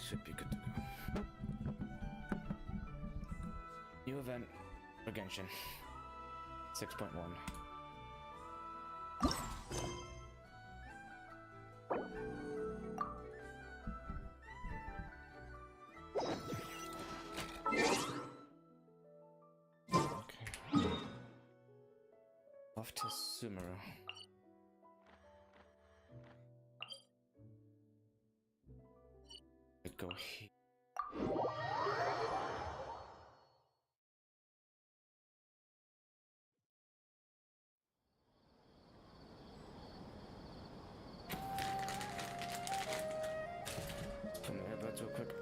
should be good to go. New event for Genshin 6.1. Okay. Off to Sumeru. Go here. Turn the earbuds real quick.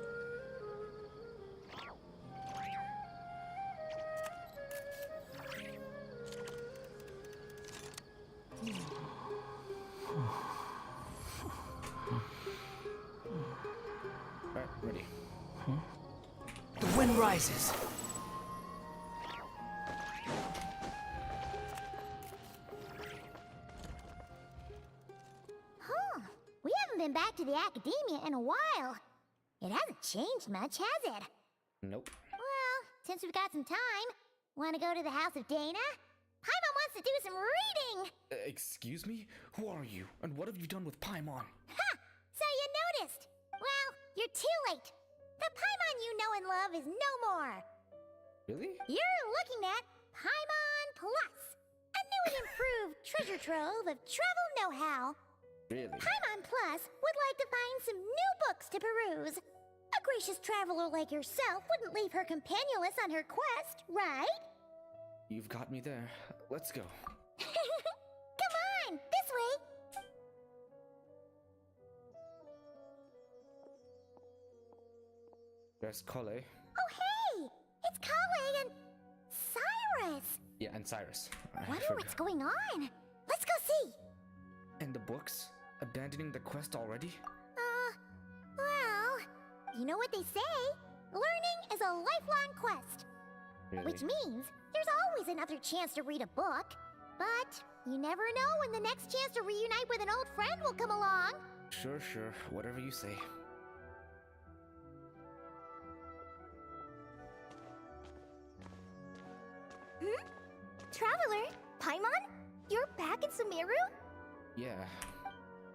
Alright, ready. The wind rises. Huh. We haven't been back to the academia in a while. It hasn't changed much, has it? Nope. Well, since we've got some time, want to go to the house of Dana? Paimon wants to do some reading! Excuse me? Who are you? And what have you done with Paimon? Ha! So you noticed! Well, you're too late. The Paimon you know and love is no more. Really? You're looking at Paimon Plus, a new and improved treasure trove of travel know-how. Really? Paimon Plus would like to find some new books to peruse. A gracious traveler like yourself wouldn't leave her companionless on her quest, right? You've got me there. Let's go. Come on, this way. There's Kole. Oh, hey! It's Kale and Cyrus! Yeah, and Cyrus. I Wonder forgot. what's going on. Let's go see. And the books? Abandoning the quest already? Well, you know what they say? Learning is a lifelong quest. Really? Which means there's always another chance to read a book. But you never know when the next chance to reunite with an old friend will come along. Sure, sure. Whatever you say. Traveler, Paimon? You're back in Sumeru? Yeah.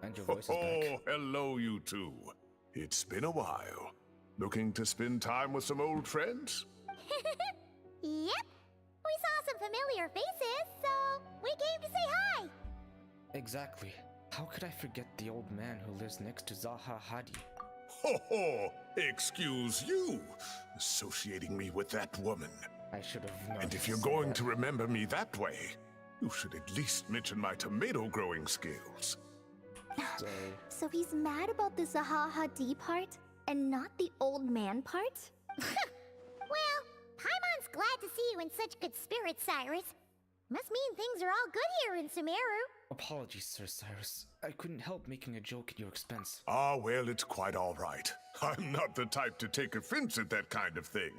And your voice is Oh, back. hello, you two. It's been a while. Looking to spend time with some old friends? Yep. We saw some familiar faces, so we came to say hi. Exactly. How could I forget the old man who lives next to Zaha Hadi? Ho ho! Excuse you, associating me with that woman. I should have known. And if you're going to remember me that way, you should at least mention my tomato growing skills. Sorry. So he's mad about the Zaha Hadid part and not the old man part? Well, Paimon's glad to see you in such good spirits, Cyrus. Must mean things are all good here in Sumeru. Apologies, Sir Cyrus. I couldn't help making a joke at your expense. Ah, well, it's quite all right. I'm not the type to take offense at that kind of thing.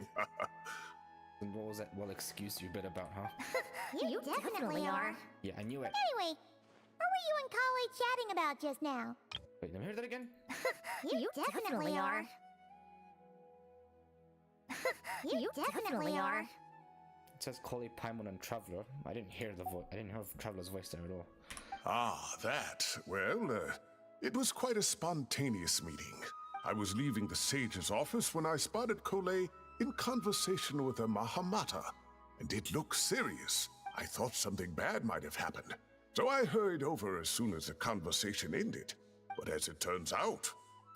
And what was that well excuse you bit about, huh? You definitely are. Yeah, I knew it. Anyway, what were you and Kale chatting about just now? Wait, let me hear that again? You definitely are. You definitely are. It says Kole, Paimon, and Traveler. I didn't hear the voice. I didn't hear Traveler's voice there at all. Ah, that. Well, it was quite a spontaneous meeting. I was leaving the sage's office when I spotted Kole in conversation with a Mahamata, and it looked serious. I thought something bad might have happened, so I hurried over as soon as the conversation ended. But as it turns out,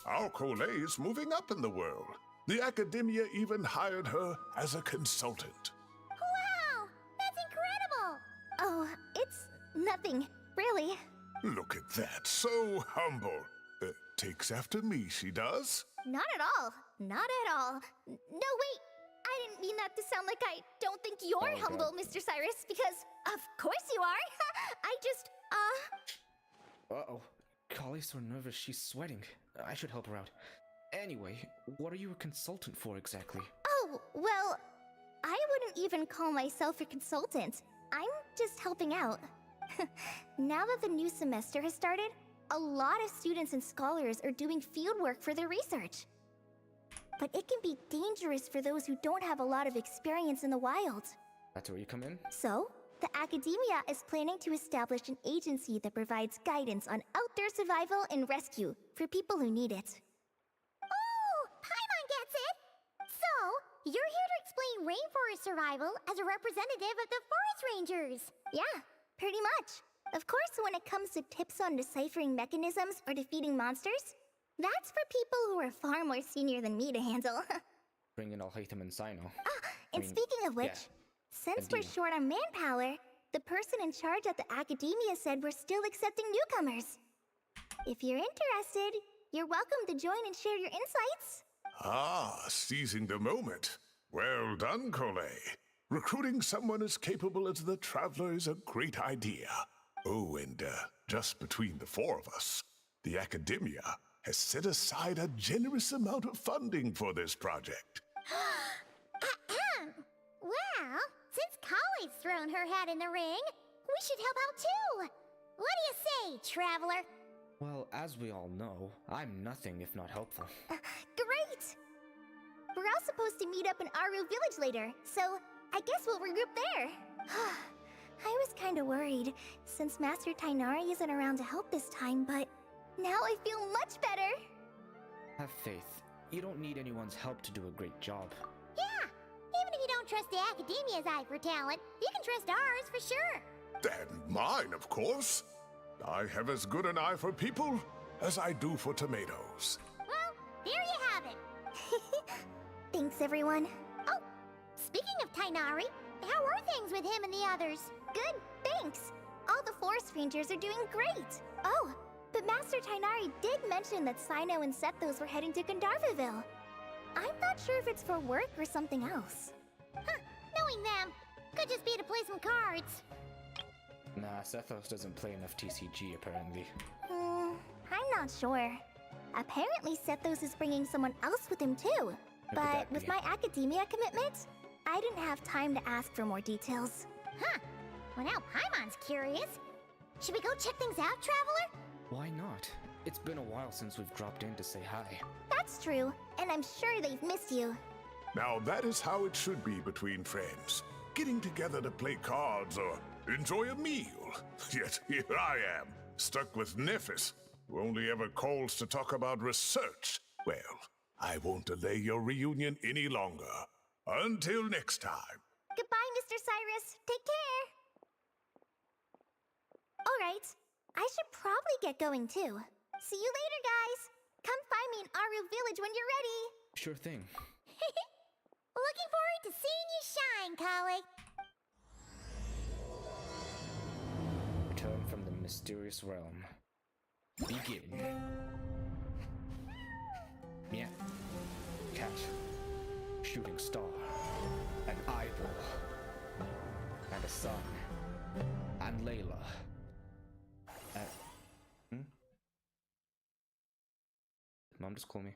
our Kole is moving up in the world. The academia even hired her as a consultant. Wow, that's incredible. Oh, it's nothing, really. Look at that, so humble. Takes after me, she does. Not at all. Not at all. No, wait. I didn't mean that to sound like I don't think you're Oh, humble, God. Mr. Cyrus, because of course you are. I just, Uh-oh. Kale's so nervous she's sweating. I should help her out. Anyway, what are you a consultant for exactly? Oh, well, I wouldn't even call myself a consultant. I'm just helping out. Now that the new semester has started, a lot of students and scholars are doing fieldwork for their research. but it can be dangerous for those who don't have a lot of experience in the wild. That's where you come in? So, the Academia is planning to establish an agency that provides guidance on outdoor survival and rescue for people who need it. Oh, Paimon gets it! So, you're here to explain rainforest survival as a representative of the forest rangers. Yeah, pretty much. Of course, when it comes to tips on deciphering mechanisms or defeating monsters, that's for people who are far more senior than me to handle. Bring in Arc-Xine and Sino. And speaking of which, since we're Indeed. short on manpower, the person in charge at the Academia said we're still accepting newcomers. If you're interested, you're welcome to join and share your insights. Ah, seizing the moment. Well done, Coley. Recruiting someone as capable as the Traveler is a great idea. Oh, and just between the four of us, the Academia has set aside a generous amount of funding for this project. Well, since Kali's thrown her hat in the ring, we should help out too. What do you say, Traveler? Well, as we all know, I'm nothing if not helpful. Great! We're all supposed to meet up in Aru Village later, so I guess we'll regroup there. I was kinda worried, since Master Tainari isn't around to help this time, but now I feel much better. Have faith. You don't need anyone's help to do a great job. Yeah, even if you don't trust the Academia's eye for talent, you can trust ours for sure. And mine, of course. I have as good an eye for people as I do for tomatoes. Well, there you have it. Thanks, everyone. Oh, speaking of Tainari, how are things with him and the others? Good, thanks. All the forest rangers are doing great. Oh, but Master Tainari did mention that Sino and Sethos were heading to Gandharvaville. I'm not sure if it's for work or something else. Huh, knowing them, could just be to play some cards. Nah, Sethos doesn't play enough TCG, apparently. I'm not sure. Apparently Sethos is bringing someone else with him too. could But that with be? my academia commitment, I didn't have time to ask for more details. Huh, well now Paimon's curious. Should we go check things out, Traveler? Why not? It's been a while since we've dropped in to say hi. That's true, and I'm sure they've missed you. Now that is how it should be between friends. Getting together to play cards or enjoy a meal. Yet here I am, stuck with Nephis, who only ever calls to talk about research. Well, I won't delay your reunion any longer. Until next time. Goodbye, Mr. Cyrus. Take care. All right, I should probably get going too. See you later, guys. Come find me in Aru Village when you're ready. Sure thing. Looking forward to seeing you shine, Kali. Return from the mysterious realm. Begin. Yeah. Cat. Shooting star. An eyeball. And a sun. And Layla. Mom just called me.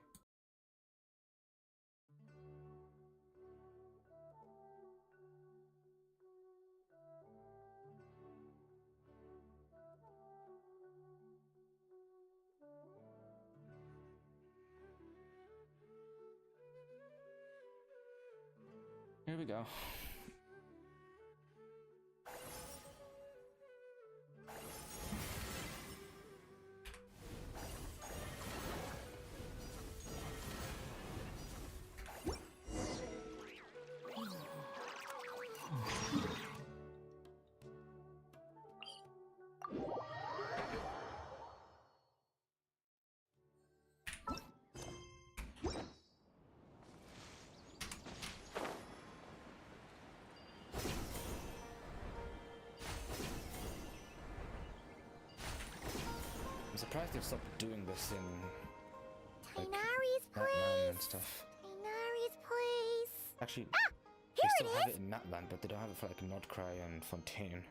Here we go. I'm surprised they've stopped doing this in Tainari's Batman place. and stuff. Tainari's place. Actually, Here they it still have is. it in Natland, but they don't have it for like Nordcry and Fontaine.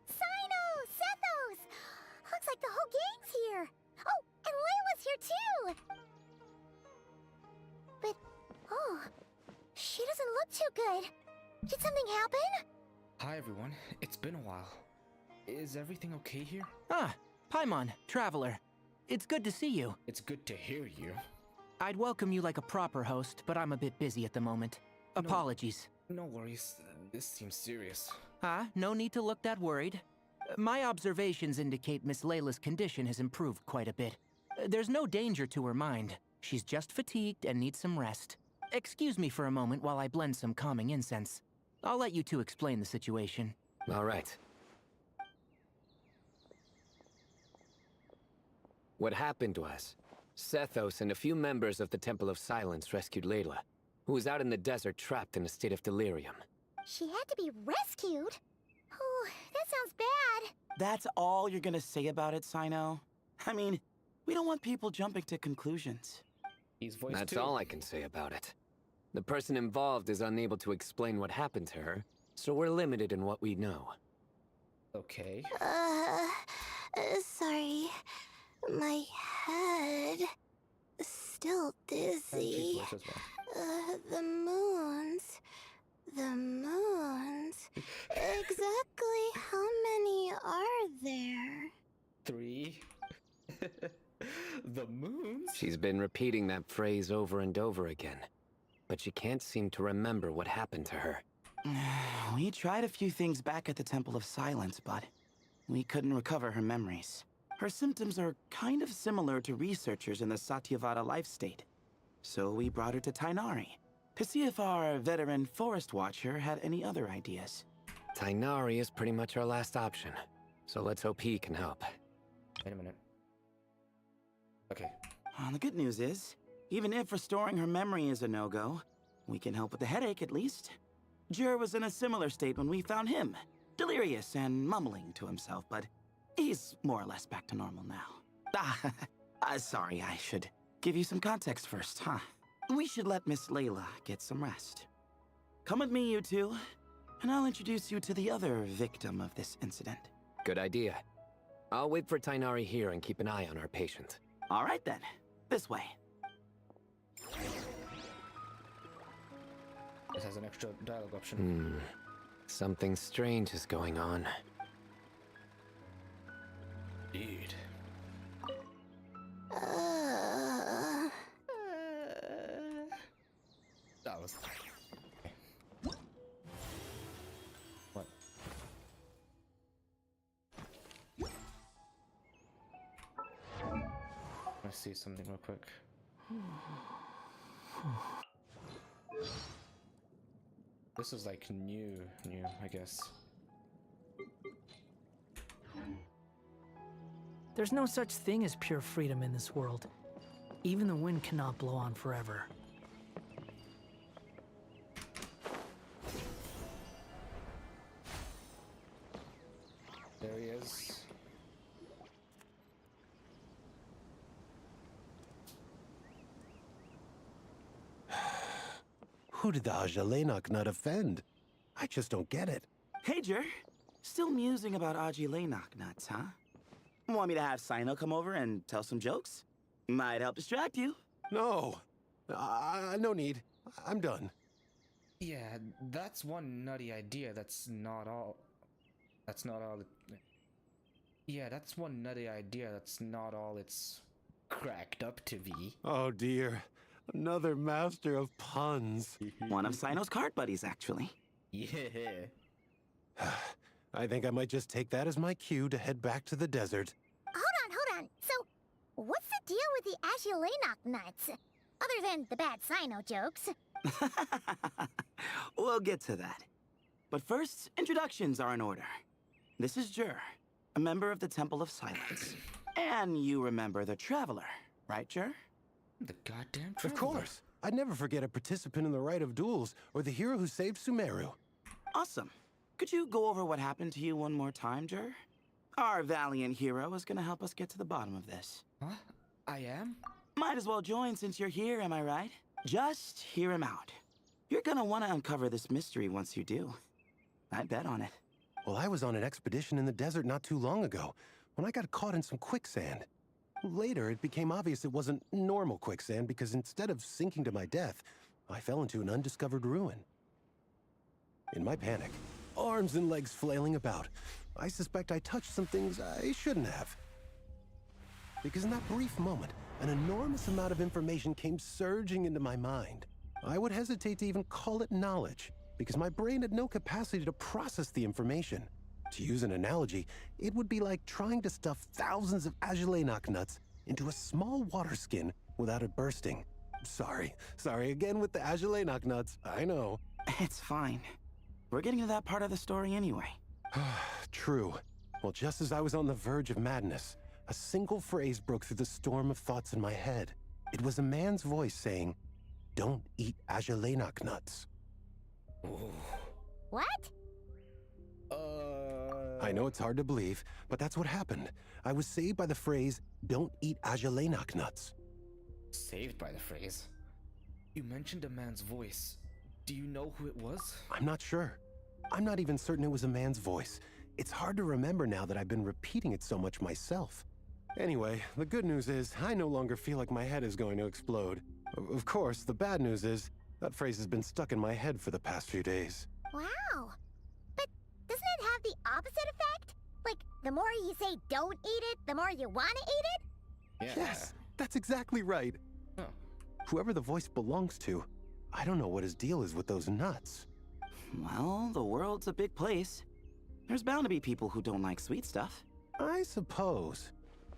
Sino, Sethos. Looks like the whole gang's here. Oh, and Layla's here too. But, oh, she doesn't look too good. Did something happen? Hi everyone, it's been a while. Is everything okay here? Ah, Paimon, Traveler. It's good to see you. It's good to hear you. I'd welcome you like a proper host, but I'm a bit busy at the moment. Apologies. No worries. This seems serious. No need to look that worried. My observations indicate Miss Layla's condition has improved quite a bit. There's no danger to her mind. She's just fatigued and needs some rest. Excuse me for a moment while I blend some calming incense. I'll let you two explain the situation. All right. What happened was, Sethos and a few members of the Temple of Silence rescued Layla, who was out in the desert trapped in a state of delirium. She had to be rescued? Oh, that sounds bad. That's all you're gonna say about it, Sino? I mean, we don't want people jumping to conclusions. He's voiced That's too. all I can say about it. The person involved is unable to explain what happened to her, so we're limited in what we know. Okay. Sorry. My head is still dizzy. Voice as well. The moons. Exactly how many are there? 3. The moons? She's been repeating that phrase over and over again, but she can't seem to remember what happened to her. We tried a few things back at the Temple of Silence, but we couldn't recover her memories. Her symptoms are kind of similar to researchers in the Satyavada life state. So we brought her to Tainari to see if our veteran forest watcher had any other ideas. Tainari is pretty much our last option, so let's hope he can help. Wait a minute. Okay. The good news is, even if restoring her memory is a no-go, we can help with the headache at least. Jur was in a similar state when we found him, delirious and mumbling to himself, but he's more or less back to normal now. Sorry, I should give you some context first, huh? We should let Miss Layla get some rest. Come with me, you two, and I'll introduce you to the other victim of this incident. Good idea. I'll wait for Tainari here and keep an eye on our patient. All right then, this way. This has an extra dialogue option. Something strange is going on. Indeed. That was... What? Let's see something real quick. This is like new, I guess. There's no such thing as pure freedom in this world. Even the wind cannot blow on forever. There he is. Who did the Arc-Xine not offend? I just don't get it. Hey, Jur. Still musing about Arc-Xine nuts, huh? Want me to have Sino come over and tell some jokes? Might help distract you. No. No need. I'm done. Yeah, that's one nutty idea. That's not all. Yeah, that's one nutty idea. That's not all it's cracked up to be. Oh dear. Another master of puns. One of Sino's card buddies, actually. Yeah. I think I might just take that as my cue to head back to the desert. Hold on. So, what's the deal with the Ashulenok nuts? Other than the bad Sino jokes. We'll get to that. But first, introductions are in order. This is Jur, a member of the Temple of Silence. And you remember the Traveler, right, Jur? The goddamn Of course. I'd never forget a participant in the Rite of Duels or the hero who saved Sumeru. Awesome. Could you go over what happened to you one more time, Jur? Our valiant hero is gonna help us get to the bottom of this. Huh? I am? Might as well join since you're here, am I right? Just hear him out. You're gonna want to uncover this mystery once you do. I'd bet on it. Well, I was on an expedition in the desert not too long ago when I got caught in some quicksand. Later, it became obvious it wasn't normal quicksand because instead of sinking to my death, I fell into an undiscovered ruin. In my panic, arms and legs flailing about. I suspect I touched some things I shouldn't have. Because in that brief moment, an enormous amount of information came surging into my mind. I would hesitate to even call it knowledge, because my brain had no capacity to process the information. To use an analogy, it would be like trying to stuff thousands of Agilenok nuts into a small water skin without it bursting. Sorry again with the Agilenok nuts, I know. It's fine. We're getting to that part of the story anyway. True. Well, just as I was on the verge of madness, a single phrase broke through the storm of thoughts in my head. It was a man's voice saying, "Don't eat Agilenok nuts." What? I know it's hard to believe, but that's what happened. I was saved by the phrase, "Don't eat Agilenok nuts." Saved by the phrase? You mentioned a man's voice. Do you know who it was? I'm not sure. I'm not even certain it was a man's voice. It's hard to remember now that I've been repeating it so much myself. Anyway, the good news is I no longer feel like my head is going to explode. Of course, the bad news is that phrase has been stuck in my head for the past few days. Wow. But doesn't it have the opposite effect? Like, the more you say don't eat it, the more you want to eat it? Yeah. Yes, that's exactly right. Huh. Whoever the voice belongs to, I don't know what his deal is with those nuts. Well, the world's a big place. There's bound to be people who don't like sweet stuff. I suppose.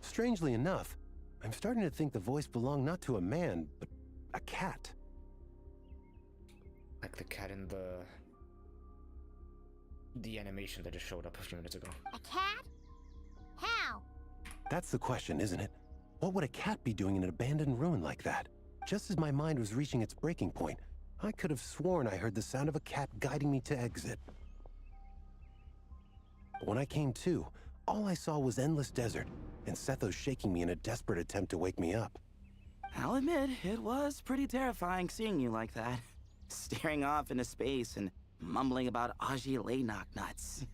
Strangely enough, I'm starting to think the voice belonged not to a man, but a cat. Like the cat in the animation that just showed up a few minutes ago. A cat? How? That's the question, isn't it? What would a cat be doing in an abandoned ruin like that? Just as my mind was reaching its breaking point, I could have sworn I heard the sound of a cat guiding me to exit. But when I came to, all I saw was endless desert, and Sethos shaking me in a desperate attempt to wake me up. I'll admit, it was pretty terrifying seeing you like that. Staring off into space and mumbling about Agilenok nuts.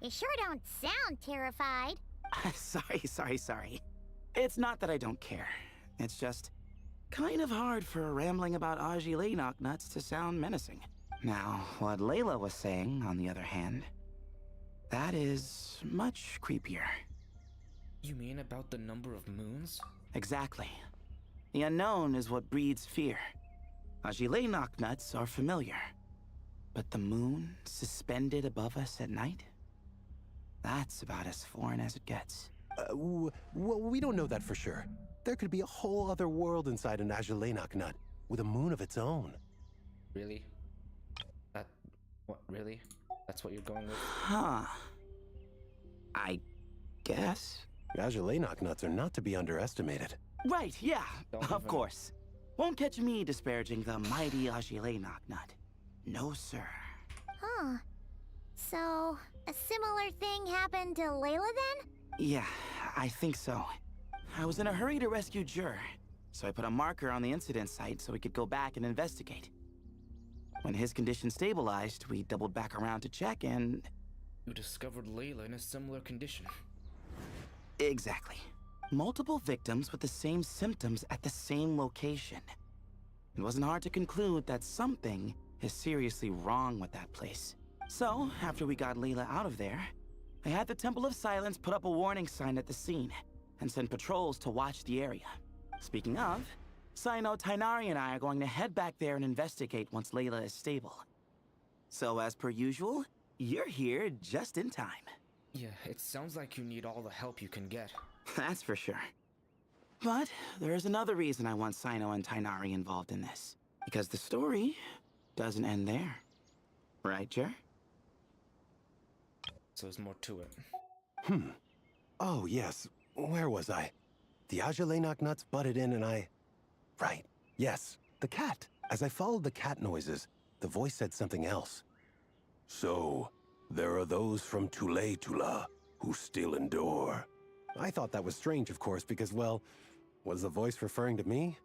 You sure don't sound terrified. Sorry. It's not that I don't care. It's just kind of hard for rambling about Agilenok nuts to sound menacing. Now, what Layla was saying, on the other hand, that is much creepier. You mean about the number of moons? Exactly. The unknown is what breeds fear. Agilenok nuts are familiar. But the moon suspended above us at night? That's about as foreign as it gets. Well, we don't know that for sure. There could be a whole other world inside an Agilenok nut, with a moon of its own. Really? Really? That's what you're going with? Huh. I guess. Agilenok nuts are not to be underestimated. Right, yeah, Don't of even- course. Won't catch me disparaging the mighty Agilenok nut. No, sir. Huh. So, a similar thing happened to Layla then? Yeah, I think so. I was in a hurry to rescue Jur, so I put a marker on the incident site so we could go back and investigate. When his condition stabilized, we doubled back around to check and... You discovered Layla in a similar condition. Exactly. Multiple victims with the same symptoms at the same location. It wasn't hard to conclude that something is seriously wrong with that place. So, after we got Layla out of there, I had the Temple of Silence put up a warning sign at the scene and send patrols to watch the area. Speaking of, Sino, Tainari, and I are going to head back there and investigate once Layla is stable. So, as per usual, you're here just in time. Yeah, it sounds like you need all the help you can get. That's for sure. But there's another reason I want Sino and Tainari involved in this. Because the story doesn't end there. Right, Jer? So there's more to it. Oh, yes. Where was I? The Agilenok nuts butted in and I... Right. Yes. The cat. As I followed the cat noises, the voice said something else. So, there are those from Tula who still endure. I thought that was strange, of course, because, well, was the voice referring to me?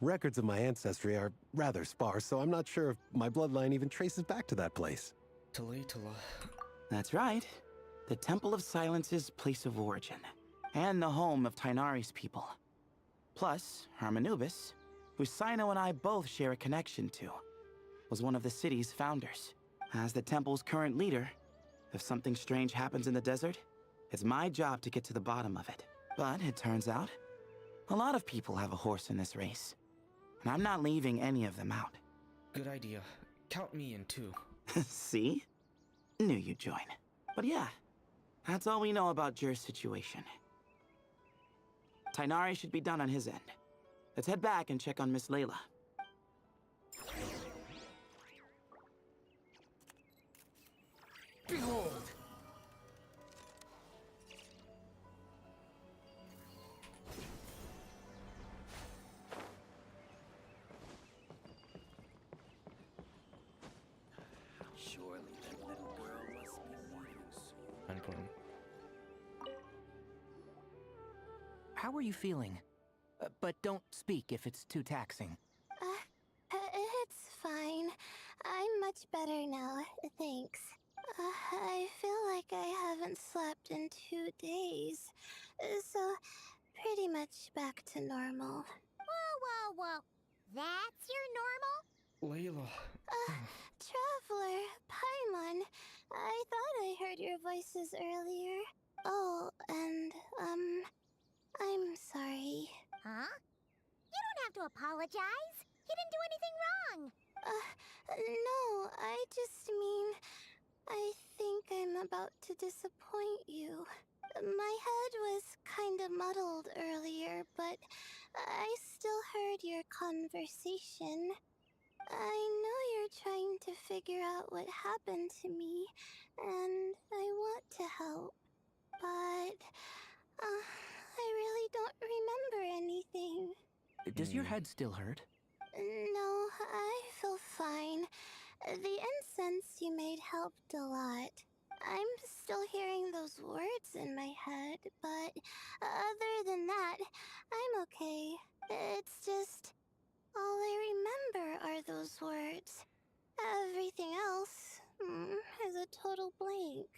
Records of my ancestry are rather sparse, so I'm not sure if my bloodline even traces back to that place. Tula. That's right. The Temple of Silence's place of origin. And the home of Tainari's people. Plus, Hermanubis, who Sino and I both share a connection to. was one of the city's founders. As the temple's current leader, if something strange happens in the desert, it's my job to get to the bottom of it. But it turns out, a lot of people have a horse in this race. And I'm not leaving any of them out. Good idea. Count me in too. See? Knew you'd join. But yeah, that's all we know about Jer's situation. Tainari should be done on his end. Let's head back and check on Miss Layla. Behold! Surely that little girl must be leaving soon. Unimportant. How are you feeling? But don't speak if it's too taxing. It's fine. I'm much better now, thanks. I feel like I haven't slept in 2 days, so pretty much back to normal. Whoa. That's your normal? Layla. Traveler, Paimon, I thought I heard your voices earlier. Oh, and, I'm sorry. Huh? You don't have to apologize. You didn't do anything wrong. No, I just mean, I think I'm about to disappoint you. My head was kinda muddled earlier, but I still heard your conversation. I know you're trying to figure out what happened to me, and I want to help. But, I really don't remember anything. Does your head still hurt? No, I feel fine. The incense you made helped a lot. I'm still hearing those words in my head, but other than that, I'm okay. It's just, all I remember are those words. Everything else is a total blank.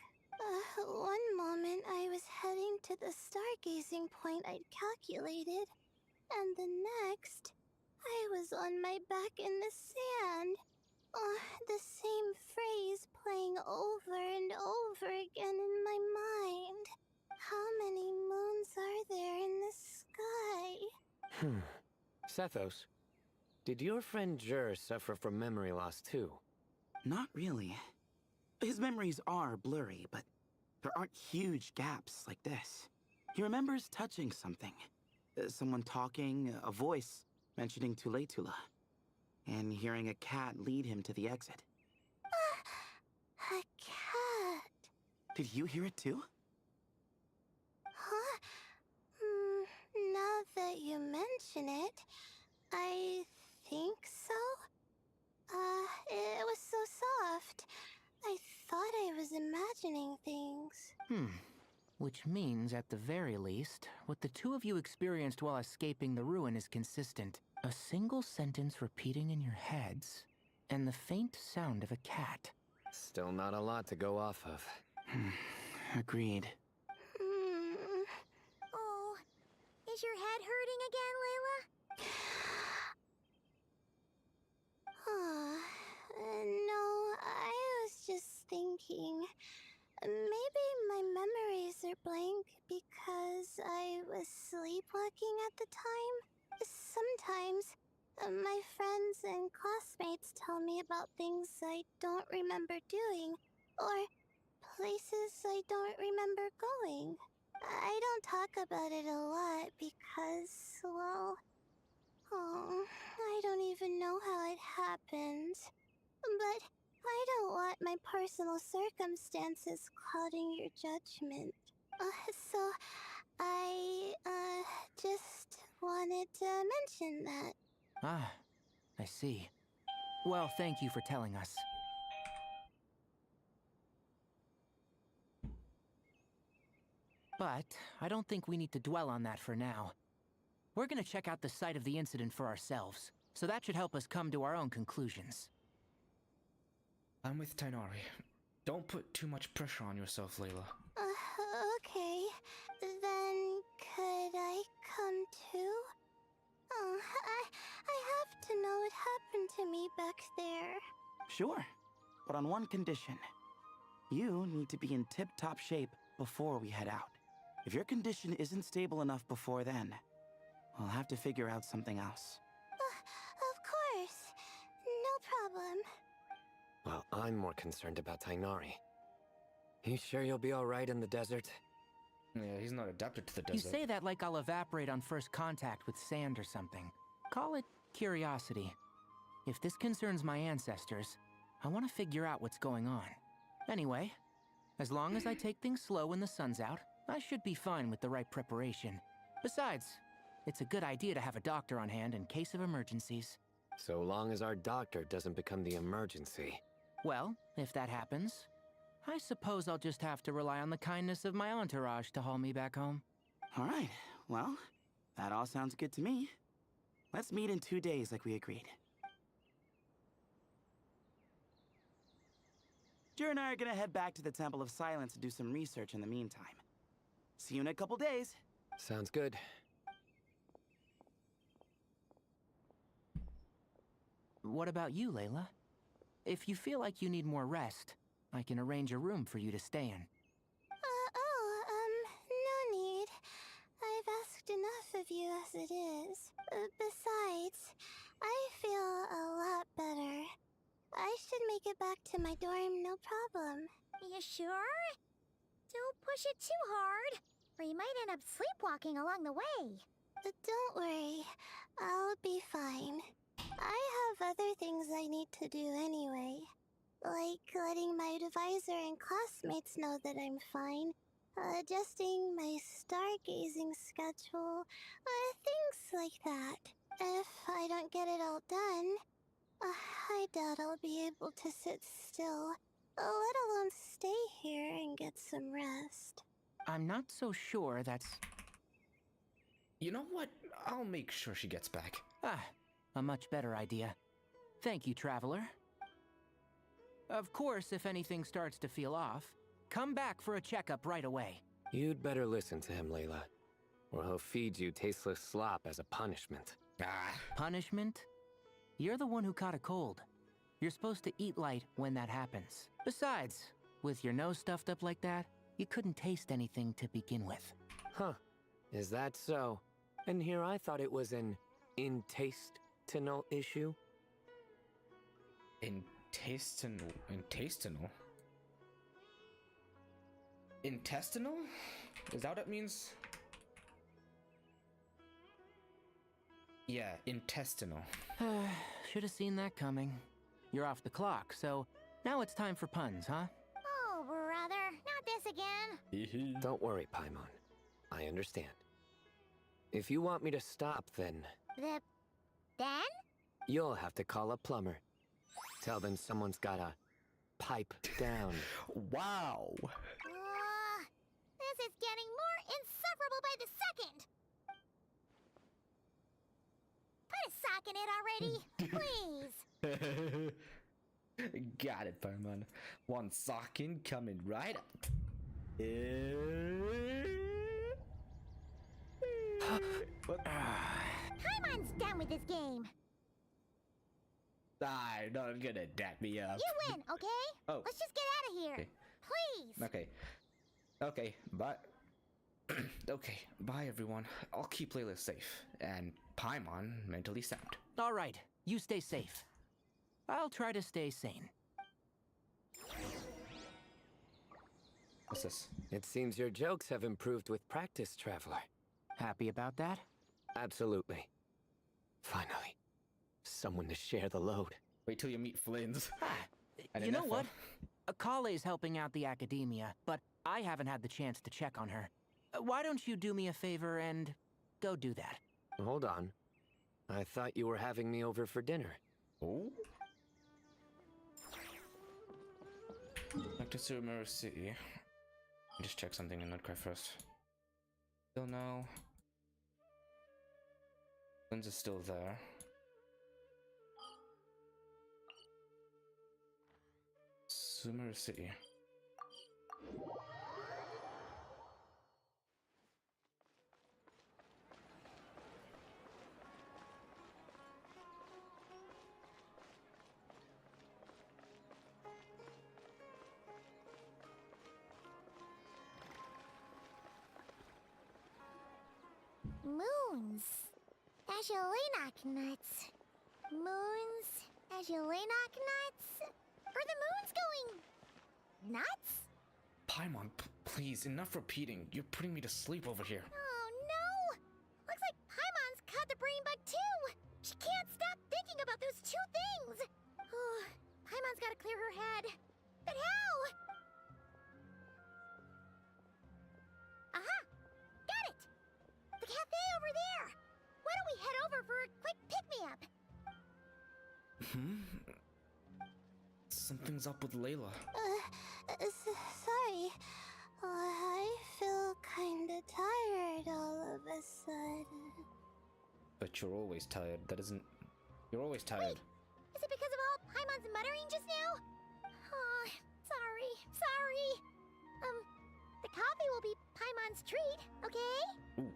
One moment I was heading to the stargazing point I'd calculated, and the next, I was on my back in the sand. The same phrase playing over and over again in my mind. How many moons are there in the sky? Sethos, did your friend Jer suffer from memory loss too? Not really. His memories are blurry, but there aren't huge gaps like this. He remembers touching something. Someone talking, a voice mentioning Tuletula, and hearing a cat lead him to the exit. A cat. Did you hear it too? Huh? Now that you mention it, I think so. It was so soft. I thought I was imagining things. Which means, at the very least, what the two of you experienced while escaping the ruin is consistent. A single sentence repeating in your heads, and the faint sound of a cat. Still not a lot to go off of. Agreed. Oh, is your head hurting again, Layla? No, I was just thinking. Maybe my memories are blank because I was sleepwalking at the time. Sometimes, my friends and classmates tell me about things I don't remember doing, or places I don't remember going. I don't talk about it a lot because, well, I don't even know how it happened. But I don't want my personal circumstances clouding your judgment. So I, just wanted to mention that. Ah, I see. Well, thank you for telling us. But I don't think we need to dwell on that for now. We're gonna check out the site of the incident for ourselves, so that should help us come to our own conclusions. I'm with Tainari. Don't put too much pressure on yourself, Layla. Okay. Then could I come too? I have to know what happened to me back there. Sure, but on one condition. You need to be in tip-top shape before we head out. If your condition isn't stable enough before then, we'll have to figure out something else. Of course. No problem. Well, I'm more concerned about Tainari. You sure you'll be alright in the desert? Yeah, he's not adapted to the You desert. say that like I'll evaporate on first contact with sand or something. Call it curiosity. If this concerns my ancestors, I want to figure out what's going on. Anyway, as long as I take things slow when the sun's out, I should be fine with the right preparation. Besides, it's a good idea to have a doctor on hand in case of emergencies. So long as our doctor doesn't become the emergency. Well, if that happens, I suppose I'll just have to rely on the kindness of my entourage to haul me back home. All right, well, that all sounds good to me. Let's meet in 2 days like we agreed. Jer and I are gonna head back to the Temple of Silence to do some research in the meantime. See you in a couple days. Sounds good. What about you, Layla? If you feel like you need more rest, I can arrange a room for you to stay in. No need. I've asked enough of you as it is. Besides, I feel a lot better. I should make it back to my dorm, no problem. You sure? Don't push it too hard, or you might end up sleepwalking along the way. Don't worry. I'll be fine. I have other things I need to do anyway. Like letting my advisor and classmates know that I'm fine. Adjusting my stargazing schedule. Things like that. If I don't get it all done, I doubt I'll be able to sit still, let alone stay here and get some rest. I'm not so sure that's... You know what? I'll make sure she gets back. A much better idea. Thank you, Traveler. Of course, if anything starts to feel off, come back for a checkup right away. You'd better listen to him, Layla, or he'll feed you tasteless slop as a punishment. Punishment? You're the one who caught a cold. You're supposed to eat light when that happens. Besides, with your nose stuffed up like that, you couldn't taste anything to begin with. Huh. Is that so? And here I thought it was an intestinal issue? Intestinal? Intestinal? Is that what it means? Yeah, intestinal. Should have seen that coming. You're off the clock, so now it's time for puns, huh? Oh, brother, not this again. Don't worry, Paimon. I understand. If you want me to stop, then Then? you'll have to call a plumber. Tell them someone's gotta pipe down. Wow. This is getting more insufferable by the second. Put a sock in it already, please. Got it, Paimon. One sock in coming right up. What? Paimon's done with this game. I'm not gonna dap me up. You win, okay? Oh. Let's just get out of here. Okay. Please. Okay. Okay, bye. Okay, bye everyone. I'll keep Layla safe, and Paimon mentally sound. All right, you stay safe. I'll try to stay sane. What's this? It seems your jokes have improved with practice, Traveler. Happy about that? Absolutely. Finally. Someone to share the load. Wait till you meet Flynn's. And You know enough what? of- Kale's helping out the academia, but I haven't had the chance to check on her. Why don't you do me a favor and go do that? Hold on. I thought you were having me over for dinner. Oh? Back to Sumer City. Just check something in Nutcraft first. Still no. Flynn's is still there. Sumer City. Azulenok nuts. Moons, Azulenok nuts? Are the moons going nuts? Paimon, please, enough repeating. You're putting me to sleep over here. Oh no! Looks like Paimon's caught the brain bug too! She can't stop thinking about those two things! Oh, Paimon's gotta clear her head. But how? Aha! Got it! The cafe over there! Why don't we head over for a quick pick-me-up? Something's up with Layla. Sorry. I feel kinda tired all of a sudden. But you're always tired. That isn't... You're always tired. Is it because of all Paimon's muttering just now? Oh, sorry. The coffee will be Paimon's treat, okay? Ooh.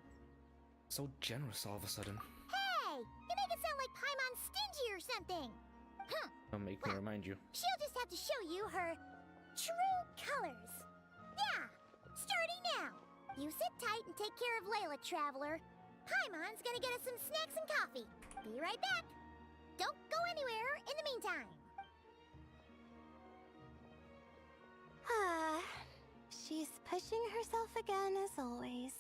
So generous all of a sudden. Hey! You make it sound like Paimon's stingy or something! Don't make me remind you. She'll just have to show you her true colors. Yeah! Starting now! You sit tight and take care of Layla, Traveler. Paimon's gonna get us some snacks and coffee. Be right back. Don't go anywhere in the meantime. She's pushing herself again as always.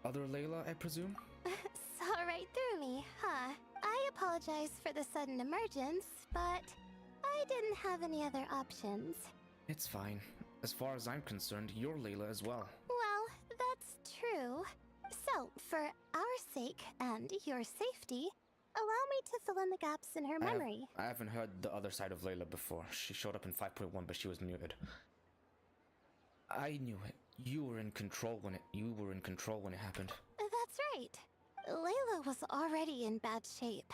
Other Layla, I presume? Saw right through me, huh? I apologize for the sudden emergence, but I didn't have any other options. It's fine. As far as I'm concerned, you're Layla as well. Well, that's true. So, for our sake and your safety, allow me to fill in the gaps in her memory. I haven't heard the other side of Layla before. She showed up in 5.1, but she was muted. I knew it. You were in control when it happened. That's right. Layla was already in bad shape,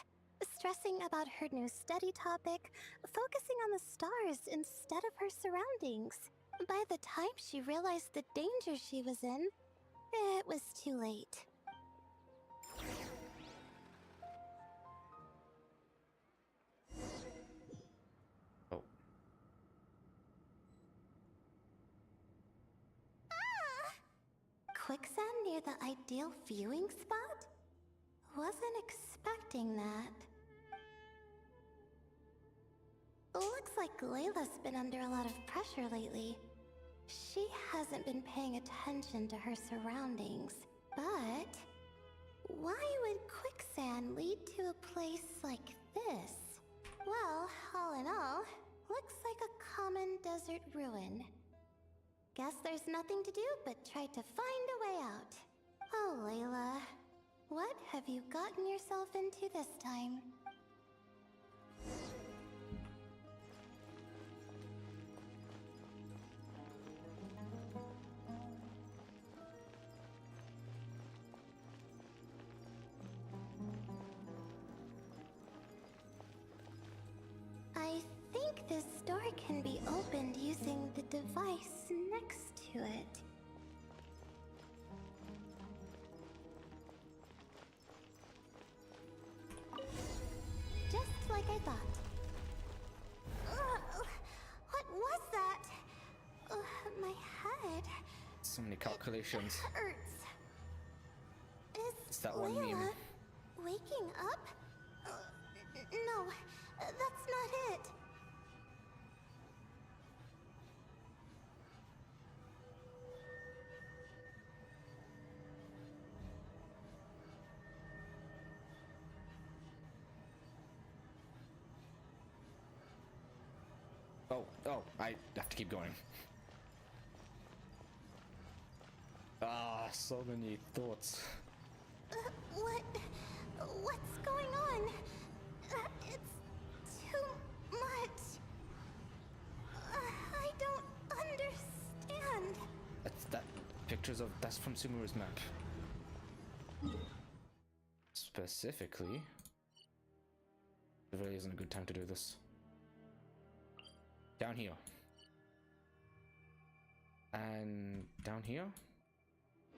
stressing about her new study topic, focusing on the stars instead of her surroundings. By the time she realized the danger she was in, it was too late. Oh. Quicksand near the ideal viewing spot? Wasn't expecting that. Looks like Layla's been under a lot of pressure lately. She hasn't been paying attention to her surroundings. But why would quicksand lead to a place like this? Well, all in all, looks like a common desert ruin. Guess there's nothing to do but try to find a way out. Oh, Layla, what have you gotten yourself into this time? I think this door can be opened using the device next to it. Just like I thought. What was that? My head. So many calculations. Hurts. It's that one Layla meme. waking up? No, that's not it. Oh, I have to keep going. So many thoughts. What's going on? It's too much. I don't understand. That's that's from Sumuru's map. Specifically, it really isn't a good time to do this. Down here. And down here?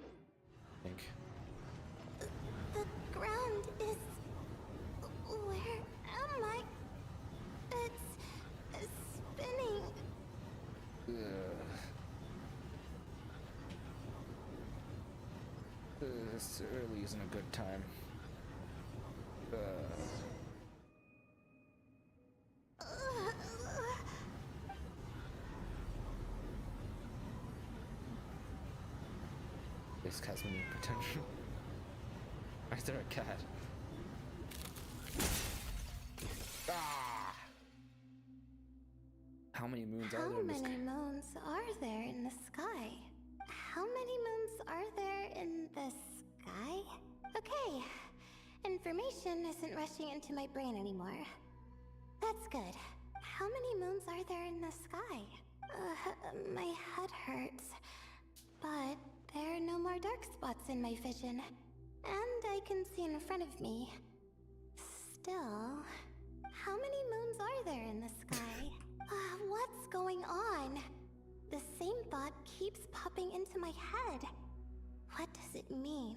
I think. The ground is... Where am I? It's spinning. This really isn't a good time. This has many potential. Why is there a cat? Ah! How many moons are there in the sky? How many moons are there in the sky? How many moons are there in the sky? Okay, information isn't rushing into my brain anymore. That's good. How many moons are there in the sky? My head hurts. But there are no more dark spots in my vision. And I can see in front of me. Still, how many moons are there in the sky? What's going on? The same thought keeps popping into my head. What does it mean?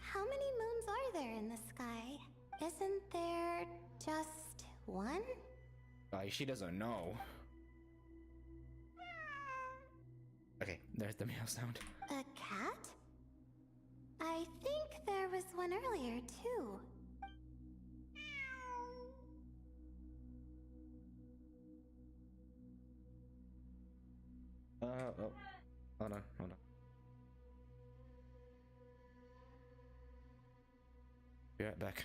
How many moons are there in the sky? Isn't there just one? She doesn't know. Okay, there's the meow sound. A cat? I think there was one earlier, too. Oh. Hold on. Be right back.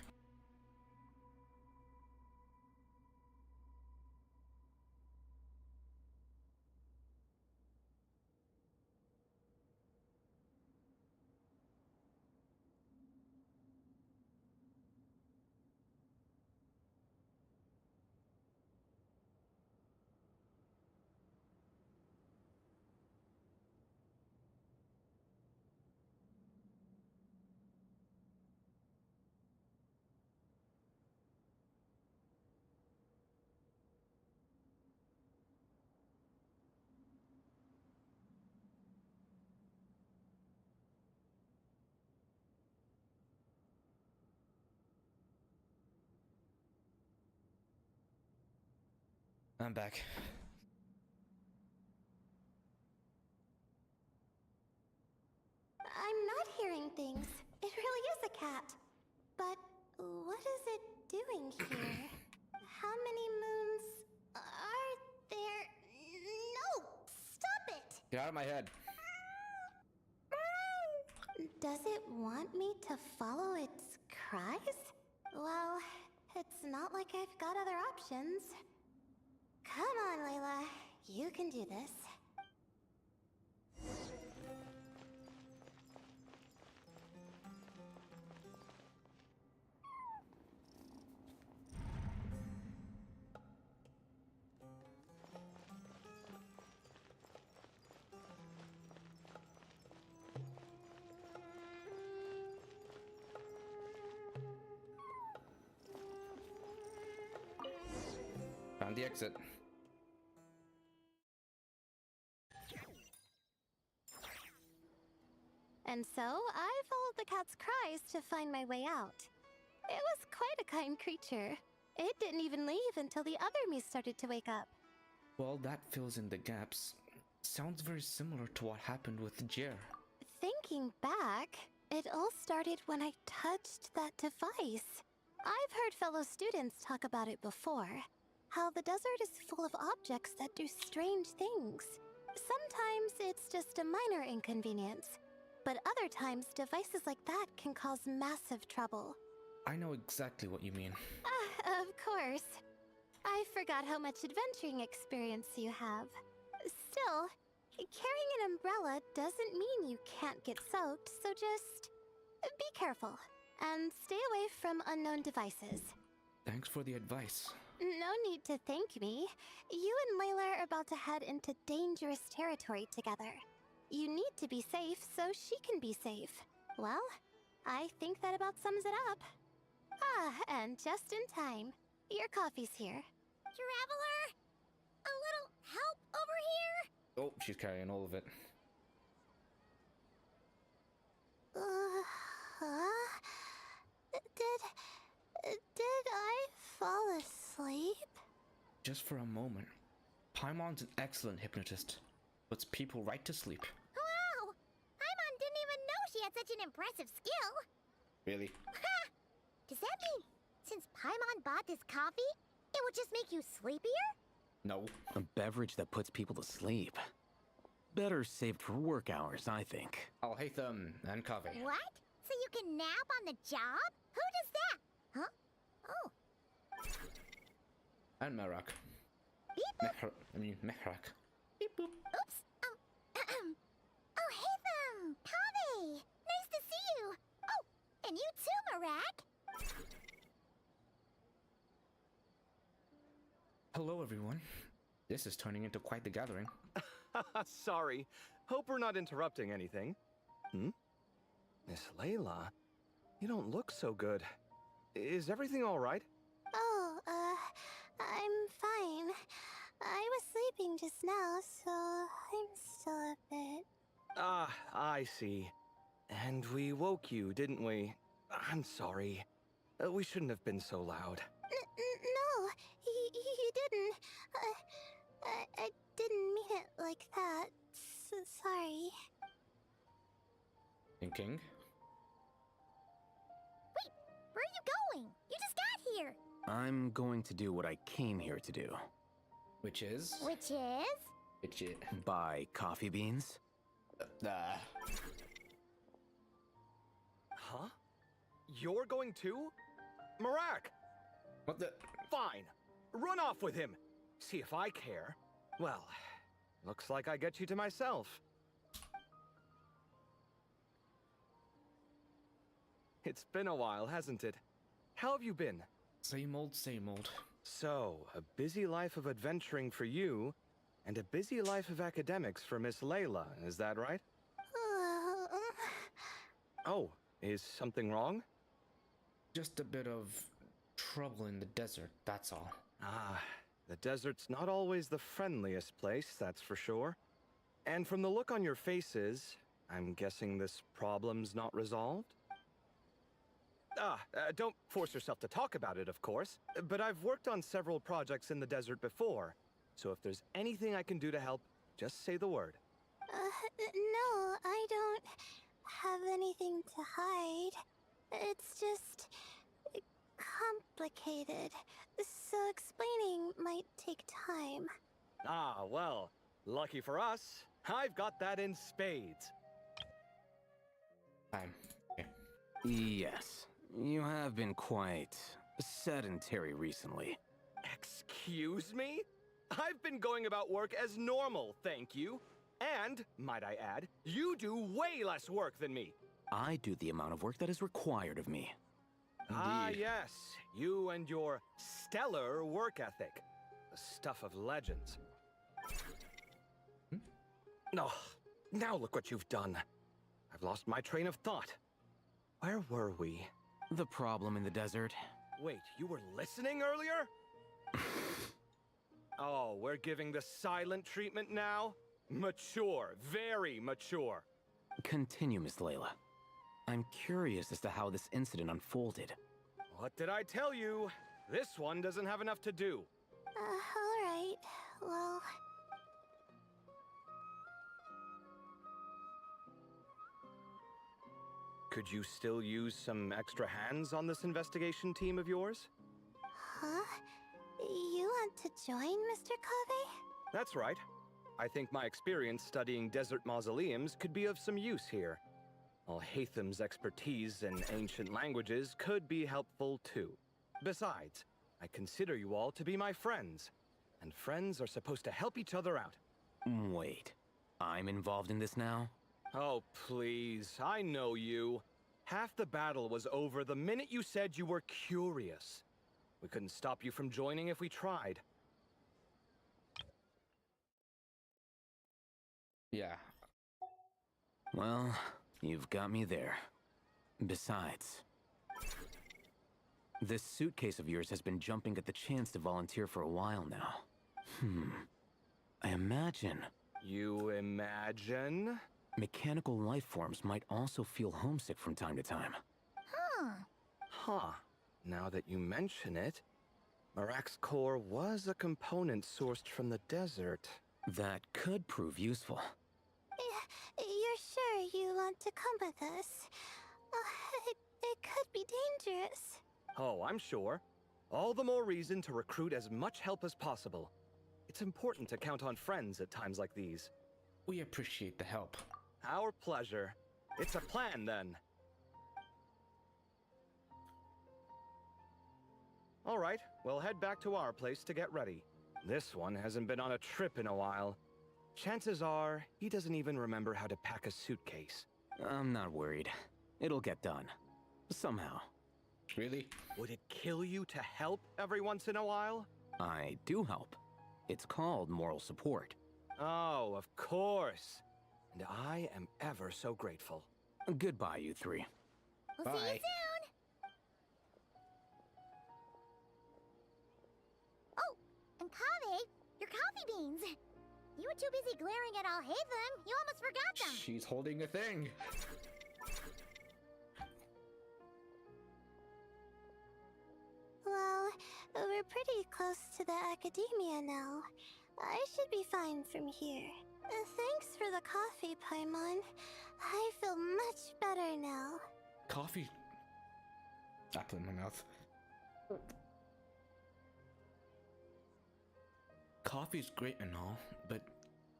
I'm back. I'm not hearing things. It really is a cat. But what is it doing here? How many moons are there? No! Stop it! Get out of my head. Does it want me to follow its cries? Well, it's not like I've got other options. Come on, Layla. You can do this. Found the exit. And so, I followed the cat's cries to find my way out. It was quite a kind creature. It didn't even leave until the other me started to wake up. Well, that fills in the gaps. Sounds very similar to what happened with Jer. Thinking back, it all started when I touched that device. I've heard fellow students talk about it before. How the desert is full of objects that do strange things. Sometimes it's just a minor inconvenience. But other times, devices like that can cause massive trouble. I know exactly what you mean. Of course. I forgot how much adventuring experience you have. Still, carrying an umbrella doesn't mean you can't get soaked, so just be careful and stay away from unknown devices. Thanks for the advice. No need to thank me. You and Layla are about to head into dangerous territory together. You need to be safe so she can be safe. Well, I think that about sums it up. And just in time. Your coffee's here. Traveler! A little help over here? Oh, she's carrying all of it. Did I fall asleep? Just for a moment. Paimon's an excellent hypnotist. Puts people right to sleep. Wow! Paimon didn't even know she had such an impressive skill. Really? Ha! Does that mean since Paimon bought this coffee, it would just make you sleepier? No. A beverage that puts people to sleep. Better saved for work hours, I think. I'll hate them and coffee. What? So you can nap on the job? Who does that? Huh? Oh. And Merak. Beep boop. Mehrak. Oops. Oh, hey them! Kave! Nice to see you! Oh, and you too, Marak! Hello, everyone. This is turning into quite the gathering. Sorry. Hope we're not interrupting anything. Miss Layla, you don't look so good. Is everything all right? Oh, I'm fine. I was sleeping just now, so I'm still a bit. Ah, I see. And we woke you, didn't we? I'm sorry. We shouldn't have been so loud. No, you didn't. I didn't mean it like that. Sorry. Thinking. Wait, where are you going? You just got here! I'm going to do what I came here to do. Which is? Which is? Which is? Buy coffee beans. Huh? You're going too? Marak! What the? Fine. Run off with him. See if I care. Well, looks like I get you to myself. It's been a while, hasn't it? How have you been? Same old, same old. So, a busy life of adventuring for you, and a busy life of academics for Miss Layla, is that right? Oh, is something wrong? Just a bit of trouble in the desert, that's all. Ah, the desert's not always the friendliest place, that's for sure. And from the look on your faces, I'm guessing this problem's not resolved? Don't force yourself to talk about it, of course, but I've worked on several projects in the desert before, so if there's anything I can do to help, just say the word. No, I don't have anything to hide. It's just complicated, so explaining might take time. Ah, well, lucky for us, I've got that in spades. Time. Okay. Yes, you have been quite sedentary recently. Excuse me? I've been going about work as normal, thank you. And, might I add, you do way less work than me. I do the amount of work that is required of me. Ah, yes. You and your stellar work ethic. The stuff of legends. Oh, now look what you've done. I've lost my train of thought. Where were we? The problem in the desert. Wait, you were listening earlier? Oh, we're giving the silent treatment now? Mature, very mature. Continue, Miss Layla. I'm curious as to how this incident unfolded. What did I tell you? This one doesn't have enough to do. Alright. Well... Could you still use some extra hands on this investigation team of yours? Huh? You want to join, Mr. Kave? That's right. I think my experience studying desert mausoleums could be of some use here. Al-Haytham's expertise in ancient languages could be helpful too. Besides, I consider you all to be my friends, and friends are supposed to help each other out. Wait, I'm involved in this now? Oh, please, I know you. Half the battle was over the minute you said you were curious. We couldn't stop you from joining if we tried. Yeah. Well, you've got me there. Besides, this suitcase of yours has been jumping at the chance to volunteer for a while now. I imagine You imagine? mechanical life forms might also feel homesick from time to time. Huh. Now that you mention it, Marak's core was a component sourced from the desert. That could prove useful. You're sure you want to come with us? It could be dangerous. Oh, I'm sure. All the more reason to recruit as much help as possible. It's important to count on friends at times like these. We appreciate the help. Our pleasure. It's a plan, then. All right, we'll head back to our place to get ready. This one hasn't been on a trip in a while. Chances are, he doesn't even remember how to pack a suitcase. I'm not worried. It'll get done. Somehow. Really? Would it kill you to help every once in a while? I do help. It's called moral support. Oh, of course. And I am ever so grateful. Goodbye, you three. We'll see you Bye. soon! Oh, and Kaveh, your coffee beans. You were too busy glaring at Alhaitham, you almost forgot them. She's holding a thing. Well, we're pretty close to the academia now. I should be fine from here. Thanks for the coffee, Paimon. I feel much better now. Coffee. Apple in my mouth. Coffee's great and all, but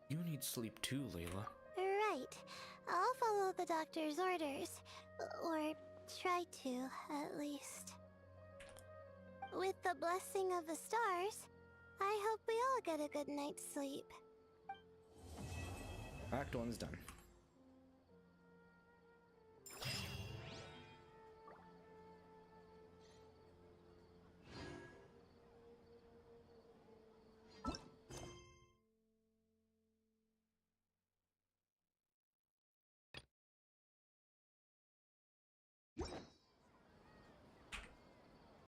you need sleep too, Layla. Right. I'll follow the doctor's orders. Or try to, at least. With the blessing of the stars, I hope we all get a good night's sleep. Act 1's done.